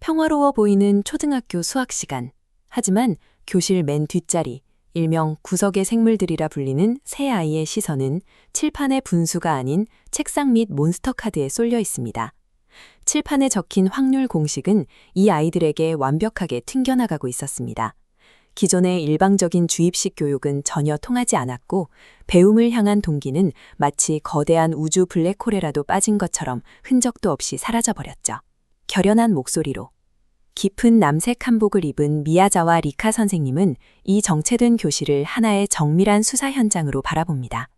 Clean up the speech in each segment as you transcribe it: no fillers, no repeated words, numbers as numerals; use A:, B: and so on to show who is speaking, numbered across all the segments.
A: 평화로워 보이는 초등학교 수학 시간. 하지만 교실 맨 뒷자리, 일명 구석의 생물들이라 불리는 세 아이의 시선은 칠판의 분수가 아닌 책상 및 몬스터 카드에 쏠려 있습니다. 칠판에 적힌 확률 공식은 이 아이들에게 완벽하게 튕겨나가고 있었습니다. 기존의 일방적인 주입식 교육은 전혀 통하지 않았고, 배움을 향한 동기는 마치 거대한 우주 블랙홀에라도 빠진 것처럼 흔적도 없이 사라져버렸죠. 결연한 목소리로 깊은 남색 한복을 입은 미야자와 리카 선생님은 이 정체된 교실을 하나의 정밀한 수사 현장으로 바라봅니다.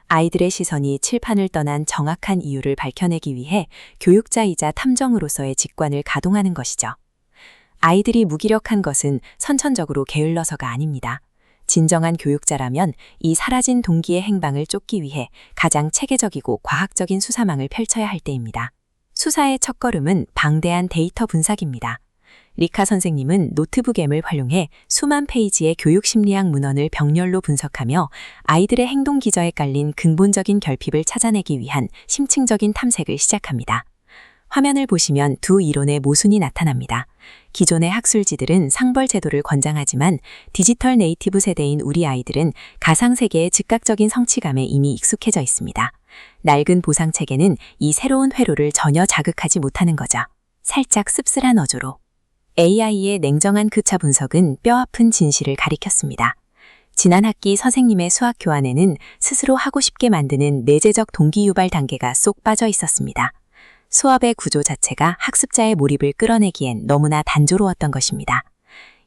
A: 아이들의 시선이 칠판을 떠난 정확한 이유를 밝혀내기 위해 교육자이자 탐정으로서의 직관을 가동하는 것이죠. 아이들이 무기력한 것은 선천적으로 게을러서가 아닙니다. 진정한 교육자라면 이 사라진 동기의 행방을 쫓기 위해 가장 체계적이고 과학적인 수사망을 펼쳐야 할 때입니다. 수사의 첫걸음은 방대한 데이터 분석입니다. 리카 선생님은 노트북 앱을 활용해 수만 페이지의 교육심리학 문헌을 병렬로 분석하며 아이들의 행동 기저에 깔린 근본적인 결핍을 찾아내기 위한 심층적인 탐색을 시작합니다. 화면을 보시면 두 이론의 모순이 나타납니다. 기존의 학술지들은 상벌 제도를 권장하지만 디지털 네이티브 세대인 우리 아이들은 가상세계의 즉각적인 성취감에 이미 익숙해져 있습니다. 낡은 보상체계는 이 새로운 회로를 전혀 자극하지 못하는 거죠. 살짝 씁쓸한 어조로. AI의 냉정한 급차 분석은 뼈아픈 진실을 가리켰습니다. 지난 학기 선생님의 수학 교환에는 스스로 하고 싶게 만드는 내재적 동기 유발 단계가 쏙 빠져 있었습니다. 수업의 구조 자체가 학습자의 몰입을 끌어내기엔 너무나 단조로웠던 것입니다.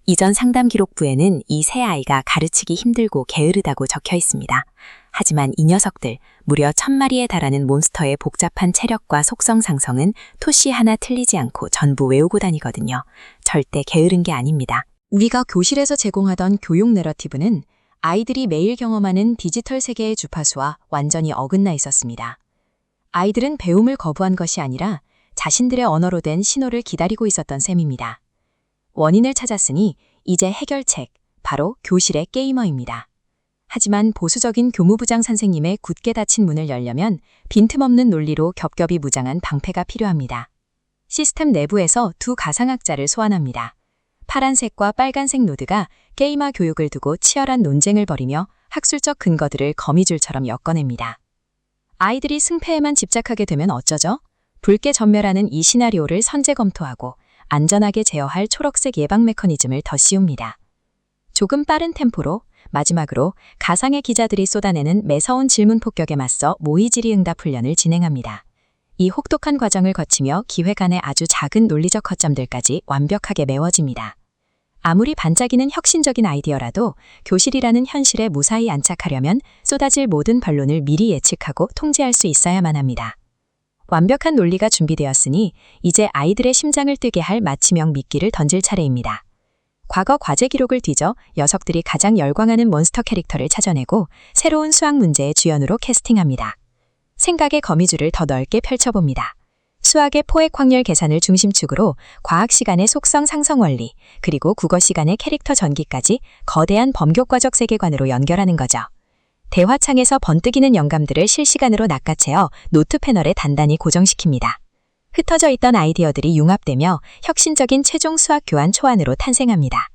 A: 이전 상담 기록부에는 이 세 아이가 가르치기 힘들고 게으르다고 적혀 있습니다. 하지만 이 녀석들, 무려 1000마리에 달하는 몬스터의 복잡한 체력과 속성 상성은 토시 하나 틀리지 않고 전부 외우고 다니거든요. 절대 게으른 게 아닙니다.
B: 우리가 교실에서 제공하던 교육 내러티브는 아이들이 매일 경험하는 디지털 세계의 주파수와 완전히 어긋나 있었습니다. 아이들은 배움을 거부한 것이 아니라 자신들의 언어로 된 신호를 기다리고 있었던 셈입니다. 원인을 찾았으니 이제 해결책, 바로 교실의 게이머입니다. 하지만 보수적인 교무부장 선생님의 굳게 닫힌 문을 열려면 빈틈없는 논리로 겹겹이 무장한 방패가 필요합니다. 시스템 내부에서 두 가상학자를 소환합니다. 파란색과 빨간색 노드가 게이머 교육을 두고 치열한 논쟁을 벌이며 학술적 근거들을 거미줄처럼 엮어냅니다. 아이들이 승패에만 집착하게 되면 어쩌죠? 붉게 전멸하는 이 시나리오를 선제 검토하고 안전하게 제어할 초록색 예방 메커니즘을 더 씌웁니다. 조금 빠른 템포로 마지막으로 가상의 기자들이 쏟아내는 매서운 질문 폭격에 맞서 모의질의 응답 훈련을 진행합니다. 이 혹독한 과정을 거치며 기획안의 아주 작은 논리적 허점들까지 완벽하게 메워집니다. 아무리 반짝이는 혁신적인 아이디어라도 교실이라는 현실에 무사히 안착하려면 쏟아질 모든 반론을 미리 예측하고 통제할 수 있어야만 합니다. 완벽한 논리가 준비되었으니 이제 아이들의 심장을 뛰게 할 맞춤형 미끼를 던질 차례입니다. 과거 과제 기록을 뒤져 녀석들이 가장 열광하는 몬스터 캐릭터를 찾아내고 새로운 수학 문제의 주연으로 캐스팅합니다. 생각의 거미줄을 더 넓게 펼쳐봅니다. 수학의 포획 확률 계산을 중심축으로 과학 시간의 속성 상성 원리, 그리고 국어 시간의 캐릭터 전기까지 거대한 범교과적 세계관으로 연결하는 거죠. 대화창에서 번뜩이는 영감들을 실시간으로 낚아채어 노트 패널에 단단히 고정시킵니다. 흩어져 있던 아이디어들이 융합되며 혁신적인 최종 수학 교환 초안으로 탄생합니다.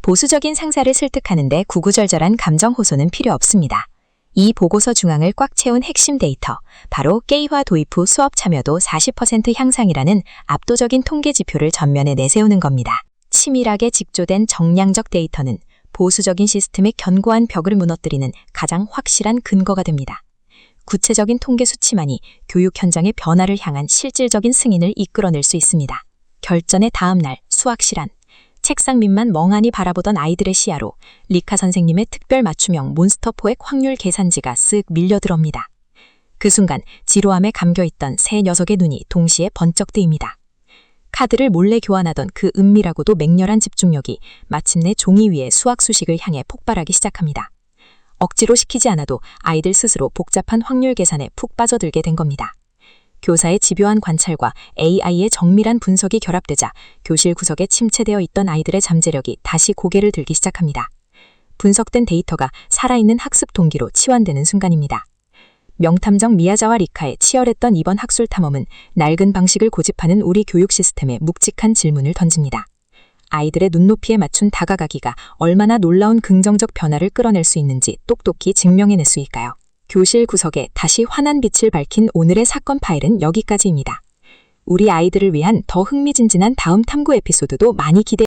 B: 보수적인 상사를 설득하는데 구구절절한 감정 호소는 필요 없습니다. 이 보고서 중앙을 꽉 채운 핵심 데이터, 바로 게이화 도입 후 수업 참여도 40% 향상이라는 압도적인 통계 지표를 전면에 내세우는 겁니다. 치밀하게 직조된 정량적 데이터는 보수적인 시스템의 견고한 벽을 무너뜨리는 가장 확실한 근거가 됩니다. 구체적인 통계 수치만이 교육 현장의 변화를 향한 실질적인 승인을 이끌어낼 수 있습니다. 결전의 다음 날 수학 실안. 책상 밑만 멍하니 바라보던 아이들의 시야로 리카 선생님의 특별 맞춤형 몬스터 포획 확률 계산지가 쓱 밀려들어옵니다. 그 순간 지루함에 감겨있던 세 녀석의 눈이 동시에 번쩍 뜨입니다. 카드를 몰래 교환하던 그 은밀하고도 맹렬한 집중력이 마침내 종이 위에 수학 수식을 향해 폭발하기 시작합니다. 억지로 시키지 않아도 아이들 스스로 복잡한 확률 계산에 푹 빠져들게 된 겁니다. 교사의 집요한 관찰과 AI의 정밀한 분석이 결합되자 교실 구석에 침체되어 있던 아이들의 잠재력이 다시 고개를 들기 시작합니다. 분석된 데이터가 살아있는 학습 동기로 치환되는 순간입니다. 명탐정 미야자와 리카의 치열했던 이번 학술 탐험은 낡은 방식을 고집하는 우리 교육 시스템에 묵직한 질문을 던집니다. 아이들의 눈높이에 맞춘 다가가기가 얼마나 놀라운 긍정적 변화를 끌어낼 수 있는지 똑똑히 증명해낼 수 있을까요? 교실 구석에 다시 환한 빛을 밝힌 오늘의 사건 파일은 여기까지입니다. 우리 아이들을 위한 더 흥미진진한 다음 탐구 에피소드도 많이 기대해